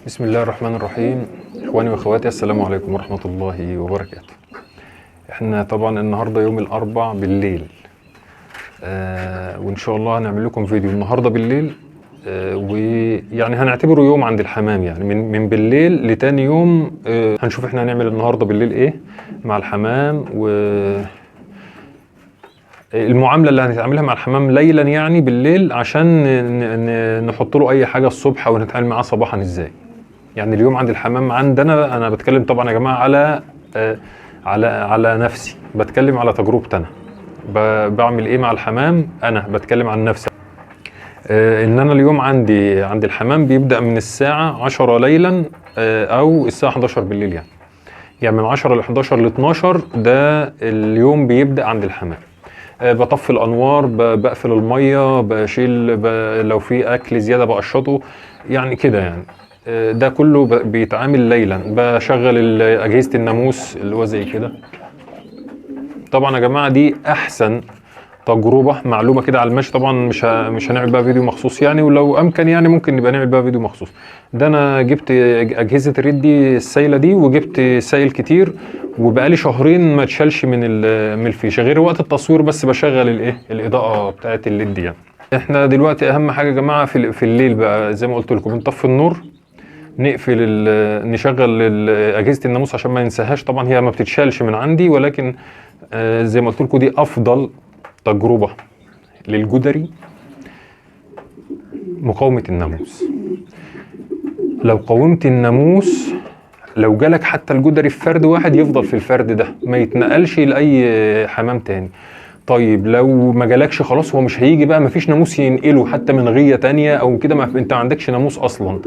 بسم الله الرحمن الرحيم. اخواني واخواتي، السلام عليكم ورحمة الله وبركاته. احنا طبعا النهاردة يوم الاربع بالليل، وان شاء الله هنعمل لكم فيديو النهاردة بالليل، ويعني هنعتبره يوم عند الحمام، يعني من بالليل لتاني يوم. هنشوف احنا هنعمل النهاردة بالليل ايه مع الحمام، و المعاملة اللي هنتعاملها مع الحمام ليلا يعني بالليل، عشان نحط له اي حاجة الصبح او نتعامل معاه صباحا ازاي. يعني اليوم عند الحمام عندنا، انا بتكلم طبعا يا جماعه على نفسي، بتكلم على تجربتي انا. بعمل ايه مع الحمام؟ انا بتكلم عن نفسي. ان انا اليوم عند الحمام بيبدا من الساعه 10 ليلا، او الساعه 11 بالليل. يعني من 10 ل 11 ل 12 ده اليوم بيبدا عند الحمام. بطفي الانوار، بقفل الميه، بشيل لو في اكل زياده بقشطه، يعني كده يعني. ده كله بيتعامل ليلا. بشغل اجهزه الناموس اللي هو زي كده. طبعا يا جماعه دي احسن تجربه، معلومه كده على المشي. طبعا مش هنعمل بقى فيديو مخصوص يعني، ولو امكن يعني ممكن نبقى نعمل بقى فيديو مخصوص. ده انا جبت اجهزه الريد دي السايله دي، وجبت سايل كتير، وبقالي شهرين ما اتشالش من الفيشه غير وقت التصوير بس. بشغل الاضاءه بتاعت الليد يعني. احنا دلوقتي اهم حاجه يا جماعه في الليل بقى، زي ما قلت لكم، بنطفي النور، نقفل نشغل اجهزه الناموس عشان ما ننساهاش. طبعا هي ما بتتشالش من عندي، ولكن زي ما قلت لكم دي افضل تجربه للجدري، مقاومه الناموس. لو قاومت الناموس، لو جالك حتى الجدري في فرد واحد، يفضل في الفرد ده، ما يتنقلش لاي حمام تاني. طيب لو ما جالكش خلاص، هو مش هيجي بقى، ما فيش ناموس ينقله حتى من غيه تانية او كده، ما انت ما عندكش ناموس اصلا.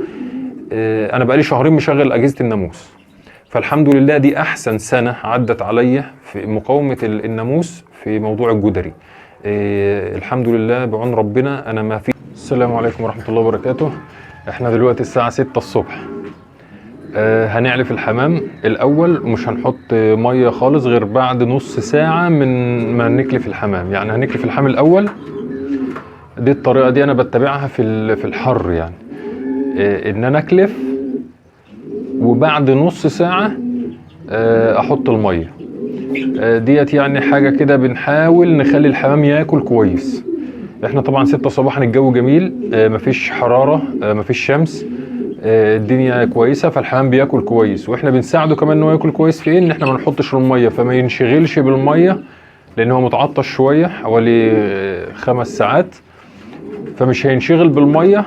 انا بقالي شهرين مشغل اجهزه الناموس، فالحمد لله دي احسن سنه عدت عليا في مقاومه الناموس في موضوع الجدري. الحمد لله بعون ربنا. انا ما في. السلام عليكم ورحمه الله وبركاته. احنا دلوقتي الساعه 6 الصبح. هنعلف الحمام الاول، مش هنحط ميه خالص غير بعد نص ساعه من ما نكلف الحمام. يعني هنكلف الحمام الاول. دي الطريقه دي انا بتبعها في الحر يعني. ان انا اكلف، وبعد نص ساعة احط المية ديت. يعني حاجة كده بنحاول نخلي الحمام ياكل كويس. احنا طبعا 6 صباحا، الجو جميل، مفيش حرارة، مفيش شمس، الدنيا كويسة، فالحمام بياكل كويس. واحنا بنساعده كمان انه ياكل كويس في ان احنا ما نحطش المية، فما ينشغلش بالمية، لان هو متعطش شوية حوالي 5 ساعات، فمش هينشغل بالمية،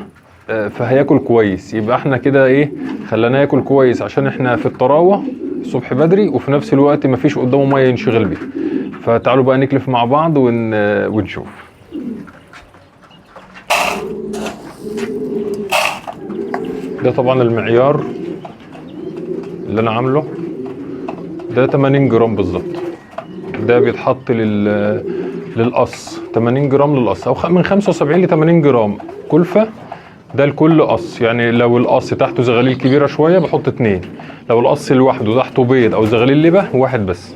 فهياكل كويس. يبقى احنا كده ايه، خلينا ياكل كويس عشان احنا في الطراوه الصبح بدري، وفي نفس الوقت مفيش قدامه ميه ينشغل بيها. فتعالوا بقى نكلف مع بعض ونشوف. ده طبعا المعيار اللي انا عامله، ده 80 جرام بالظبط. ده بيتحط للقص، 80 جرام للقص، او من 75 ل 80 جرام كلفه. ده لكل قص. يعني لو القص تحته زغاليل كبيره شويه بحط 2، لو القص لوحده تحته بيض او زغاليل لبه 1 بس.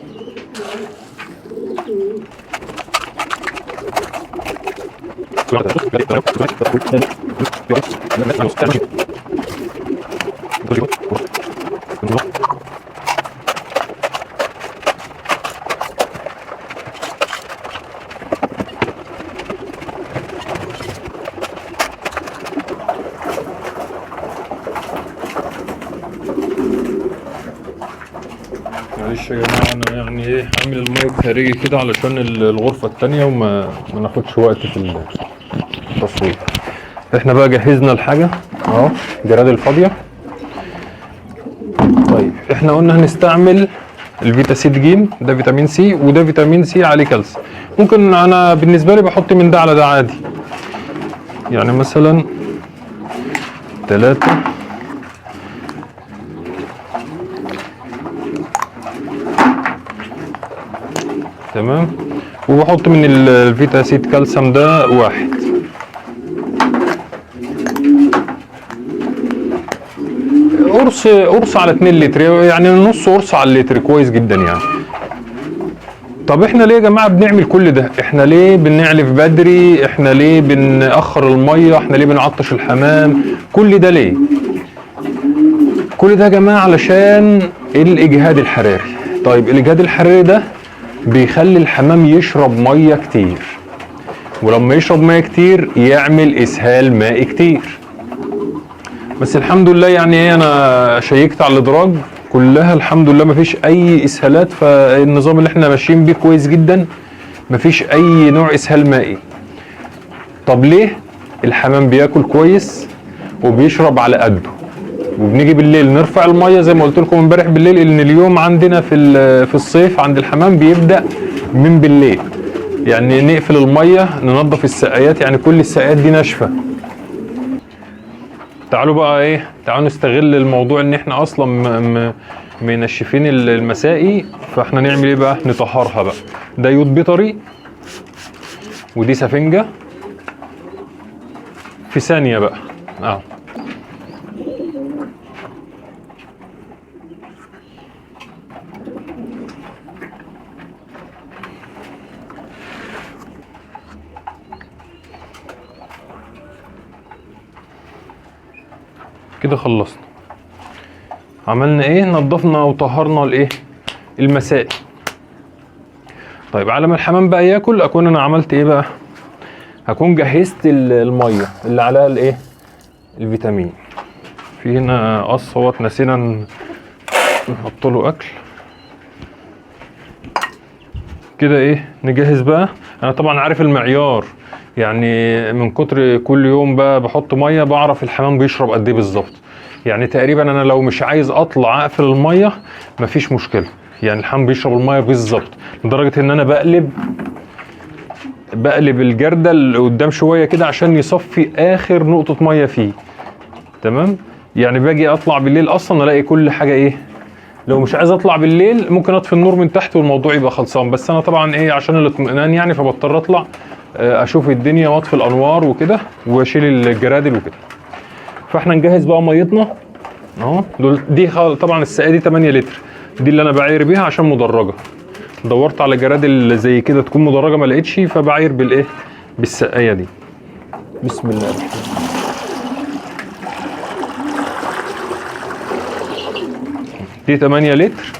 معلش يا جماعه، انا يعني ايه عامل المايك خارجي كده علشان الغرفه الثانيه، وما ناخدش وقت في التصوير. احنا بقى جهزنا الحاجه اهو، الجراد الفاضيه. طيب احنا قلنا هنستعمل الفيتا سيد جيم، ده فيتامين سي، وده فيتامين سي عليه كالسيوم. ممكن انا بالنسبه لي بحط من ده على ده عادي، يعني مثلا 3. تمام. وبحط من الفيتا سيد كالسيوم ده 1. قرص على 2 لتر، يعني نص قرص على اللتر، كويس جدا يعني. طب احنا ليه يا جماعه بنعمل كل ده؟ احنا ليه بنعلف بدري؟ احنا ليه بنأخر الميه؟ احنا ليه بنعطش الحمام؟ كل ده ليه؟ كل ده يا جماعه علشان الاجهاد الحراري. طيب الاجهاد الحراري ده بيخلي الحمام يشرب ميه كتير، ولما يشرب ميه كتير يعمل اسهال مائي كتير. بس الحمد لله يعني ايه، انا شيكت على الادراج كلها الحمد لله مفيش اي اسهالات، فالنظام اللي احنا ماشيين بيه كويس جدا، مفيش اي نوع اسهال مائي. طب ليه؟ الحمام بياكل كويس وبيشرب على قده، وبنيجي بالليل نرفع الميه زي ما قلت لكم امبارح بالليل، ان اليوم عندنا في الصيف عند الحمام بيبدا من بالليل، يعني نقفل الميه ننظف السقايات، يعني كل السقايات دي ناشفه. تعالوا بقى ايه، تعالوا نستغل الموضوع ان احنا اصلا منشفين المسائي، فاحنا نعمل ايه بقى؟ نطهرها بقى. ده يود بيطري ودي سفنجه في ثانيه بقى اهو. كده خلصنا. عملنا ايه؟ نضفنا وطهرنا الايه؟ المسائي. طيب على ما الحمام بقى ياكل اكون انا عملت ايه بقى؟ هكون جهزت الميه اللي عليها الايه؟ الفيتامين. في هنا قص اهوت نسينا نحط له اكل. كده ايه؟ نجهز بقى. انا طبعا عارف المعيار، يعني من كتر كل يوم بقى بحط ميه بعرف الحمام بيشرب قد ايه بالظبط. يعني تقريبا انا لو مش عايز اطلع اقفل الميه مفيش مشكله، يعني الحمام بيشرب الميه بالظبط، لدرجه ان انا بقلب الجرده اللي قدام شويه كده عشان يصفي اخر نقطه ميه فيه. تمام؟ يعني باجي اطلع بالليل اصلا الاقي كل حاجه ايه. لو مش عايز اطلع بالليل ممكن اطفي النور من تحت والموضوع يبقى خلصان، بس انا طبعا ايه عشان الاطمئنان يعني فبضطر اطلع اشوف الدنيا واطفي الانوار وكده واشيل الجرادل وكده. فاحنا نجهز بقى ميتنا اهو. دي طبعا السقايه دي 8 لتر، دي اللي انا بعاير بيها عشان مدرجه. دورت على جرادل زي كده تكون مدرجه ما لقيتش، فبعاير بالايه؟ بالسقايه دي. بسم الله الرحمن الرحيم. دي 8 لتر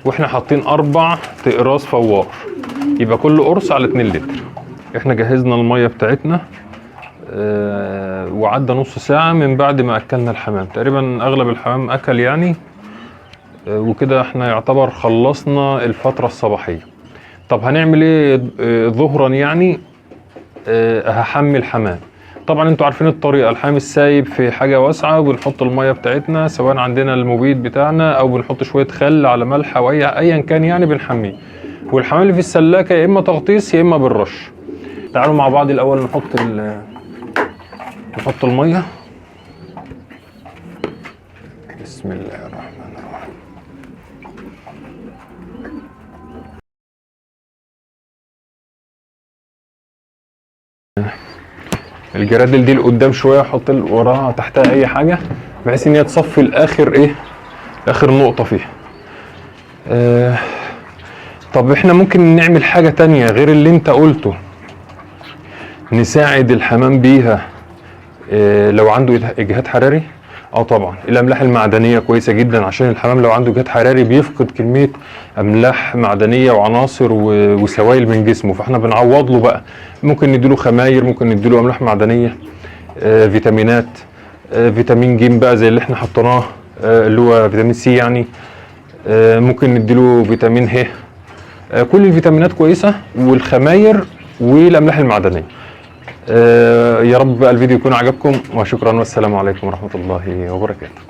واحنا حاطين 4 اقراص فوار، يبقى كل قرص على 2 لتر. احنا جهزنا الميه بتاعتنا وعدى نص ساعه من بعد ما اكلنا الحمام، تقريبا اغلب الحمام اكل يعني. وكده احنا يعتبر خلصنا الفتره الصباحيه. طب هنعمل ايه ظهرا يعني؟ هحمي الحمام. طبعا انتوا عارفين الطريقه، الحمام السايب في حاجه واسعه وبنحط الميه بتاعتنا سواء عندنا المبيد بتاعنا او بنحط شويه خل على ملح او ايا كان يعني بنحميه. والحمام اللي في السلاكه يا اما تغطيس يا اما بالرش. تعالوا مع بعض الاول نحط الميه. بسم الله الرحمن الرحيم. الجرادل دي لقدام شويه احط وراها تحتها اي حاجه بحيث ان هي تصفي الاخر ايه؟ اخر نقطه فيها. طب احنا ممكن نعمل حاجه تانية غير اللي انت قلته نساعد الحمام بيها لو عنده اجهاد حراري؟ طبعا الاملاح المعدنيه كويسه جدا، عشان الحمام لو عنده اجهاد حراري بيفقد كميه املاح معدنيه وعناصر وسوائل من جسمه، فاحنا بنعوض له بقى. ممكن نديله خماير، ممكن نديله املاح معدنيه، فيتامينات، فيتامين ج بقى زي اللي احنا حطيناه اللي هو فيتامين سي يعني، ممكن نديله فيتامين ه. كل الفيتامينات كويسه، والخماير والاملاح المعدنيه. يا رب بقى الفيديو يكون عجبكم، وشكرا والسلام عليكم ورحمه الله وبركاته.